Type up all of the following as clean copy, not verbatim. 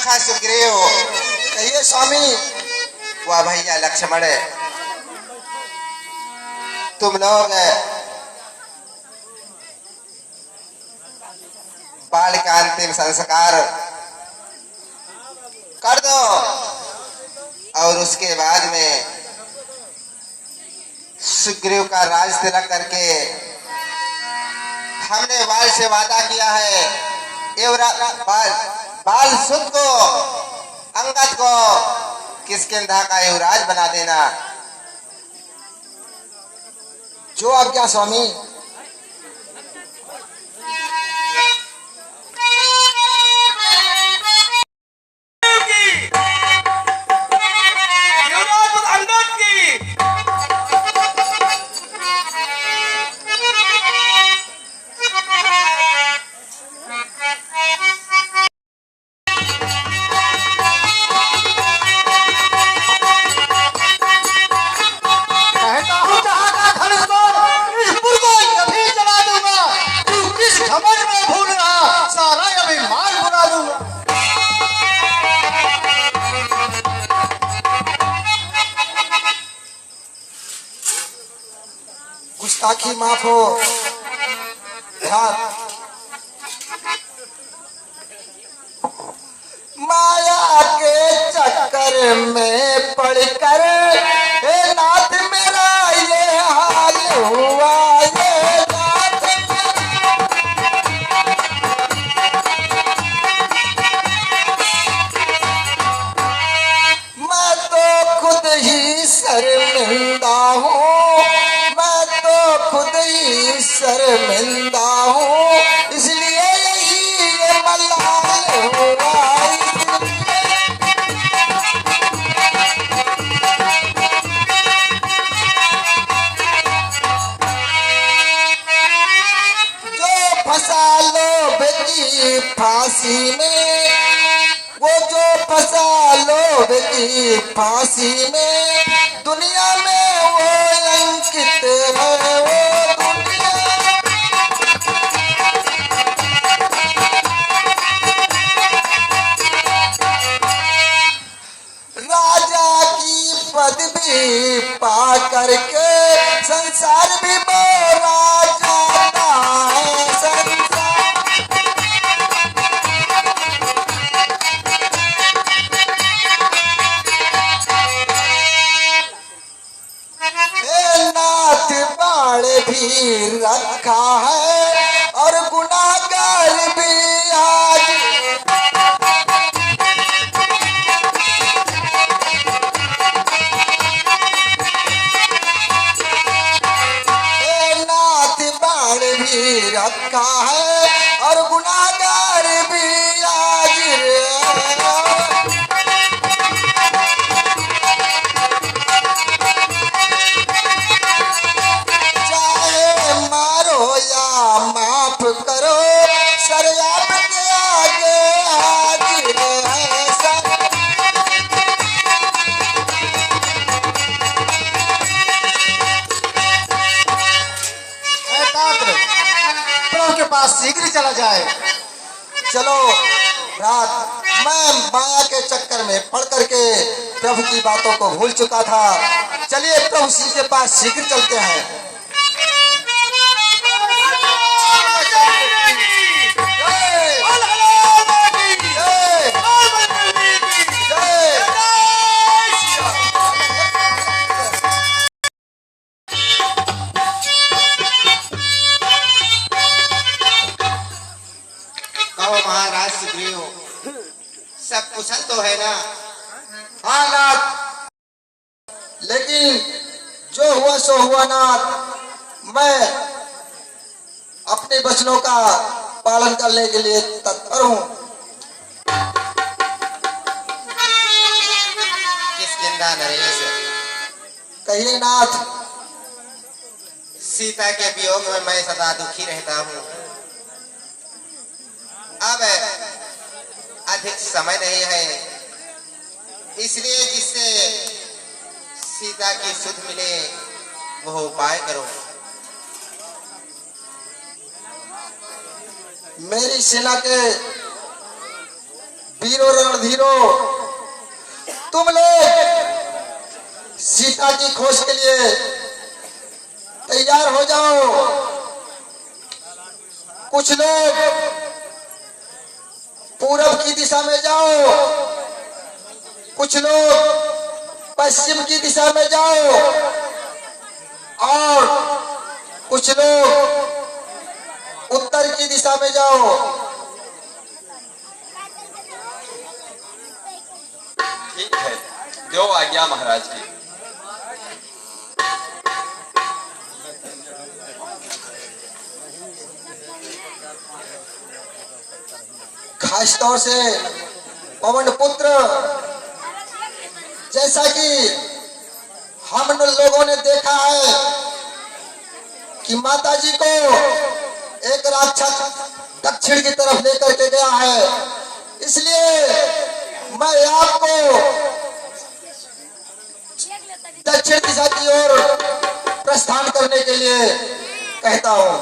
हाँ सुग्रीव, कहिए स्वामी। वाह भैया लक्ष्मण, तुम लोग बाल का अंतिम संस्कार कर दो और उसके बाद में सुग्रीव का राज तिलक करके हमने बाल से वादा किया है, बाल सुध को, अंगद को किष्किंधा का युवराज बना देना। जो आज्ञा स्वामी। गुस्ताखी माफ हो। माया के चक्कर में पड़कर हे नाथ मेरा ये हाल हुआ, ये नाथ मैं तो खुद ही शर्मिंदा हूँ, खुद ही शर्मिंदा हूँ, इसलिए यही ये मलाल हुआ। जो फंसा लोभ की फांसी में, वो जो फंसा लोभ की फांसी में, दुनिया में वो अंकित है। पदवी पा करके संसार भी बोला जाता है। संसार नाथ बाण भी रखा है और गुनाहगार भी आज रखा है और गुनाहगार भी आज चाहे मारो या माफ करो, सर आपके आगे हाजिर है। के पास शीघ्र चला जाए। चलो रात, मैं माया के चक्कर में पड़ करके प्रभु की बातों को भूल चुका था। चलिए प्रभु जी के पास शीघ्र चलते हैं। महाराज सुग्रीव, सब कुशल तो है ना? हाँ नाथ, लेकिन जो हुआ सो हुआ नाथ। मैं अपने वचनों का पालन करने के लिए तत्पर हूँ। किष्किंधा नरेश, कहिए नाथ। सीता के वियोग में मैं सदा दुखी रहता हूँ। अब अधिक समय नहीं है, इसलिए जिससे सीता की सुध मिले वो उपाय करो। मेरी सेना के वीरो रणधीरो, तुम लोग सीता की खोज के लिए तैयार हो जाओ। कुछ लोग पूरब की दिशा में जाओ, कुछ लोग पश्चिम की दिशा में जाओ और कुछ लोग उत्तर की दिशा में जाओ। ठीक है, दो आज्ञा महाराज की। खास तौर से पवन पुत्र, जैसा कि हम लोगों ने देखा है कि माता जी को एक राक्षस दक्षिण की तरफ लेकर के गया है, इसलिए मैं आपको दक्षिण दिशा की ओर प्रस्थान करने के लिए कहता हूँ।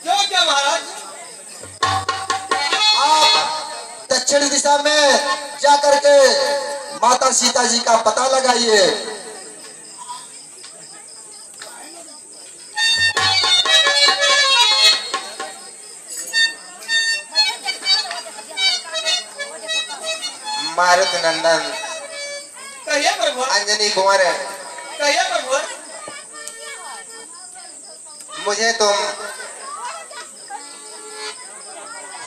क्यों क्या महाराज? आप दक्षिण दिशा में जाकर के माता सीता जी का पता लगाइए। मारुत नंदन कहिए प्रभु। अंजनी कुंवर, कहिए प्रभु। मुझे तुम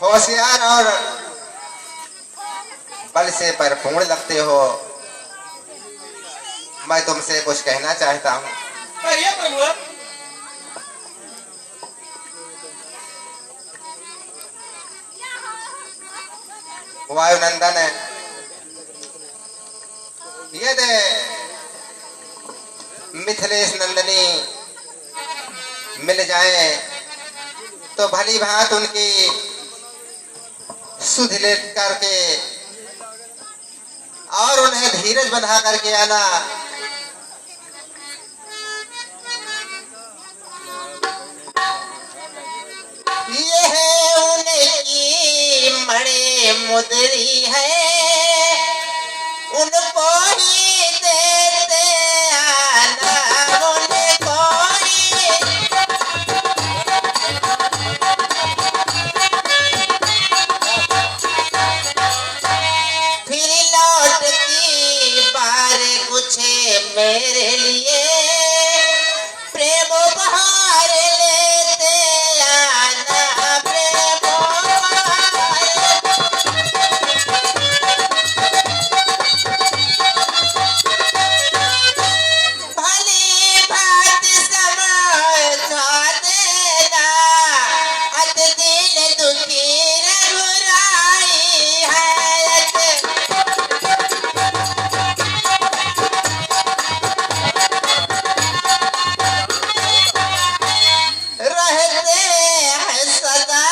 होशियार और बल से परिपूर्ण लगते हो। मैं तुमसे कुछ कहना चाहता हूँ। कहिए प्रभु। वायुनंदन, यदि मिथिलेश नंदनी मिल जाए तो भली भांत उनकी सुध ले करके और उन्हें धीरज बंधा करके आना। ये है उनकी मणि मुद्री है, उनको ही देते आना, उनको ही। फिर लौटती बार कुछ मेरे लिए प्रेम उपहार लेते आना, प्रेम उपहार। भली बात समझा देना, अत दिल दुखी रघुराई है। रहते हैं सदा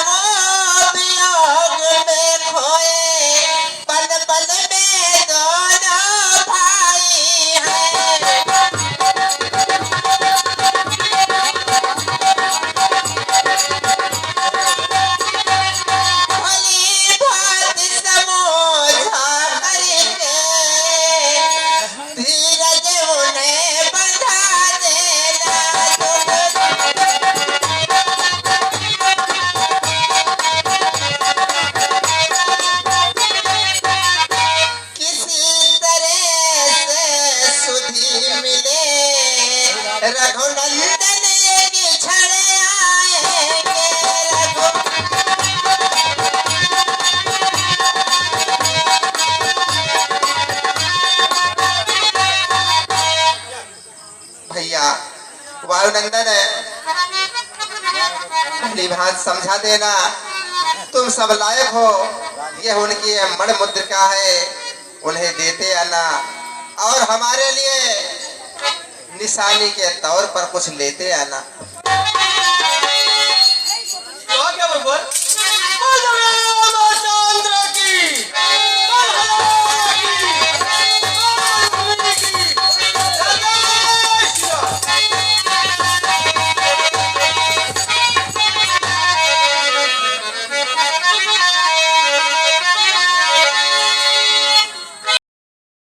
वो वियोग में खोए, पल पल में दोनों भाई हैं। भली बात समझा करके धीरज उन्हें बंधा देना। किसी तरह से सुधी मिले रघुनंदन एक क्षण आएंगे। भैया वायुनंदन, भली भांत समझा देना, तुम सब लायक हो। यह उनकी मण मुद्रिका है, उन्हें देते आना और हमारे लिए निशानी के तौर पर कुछ लेते आना। क्या प्रभु?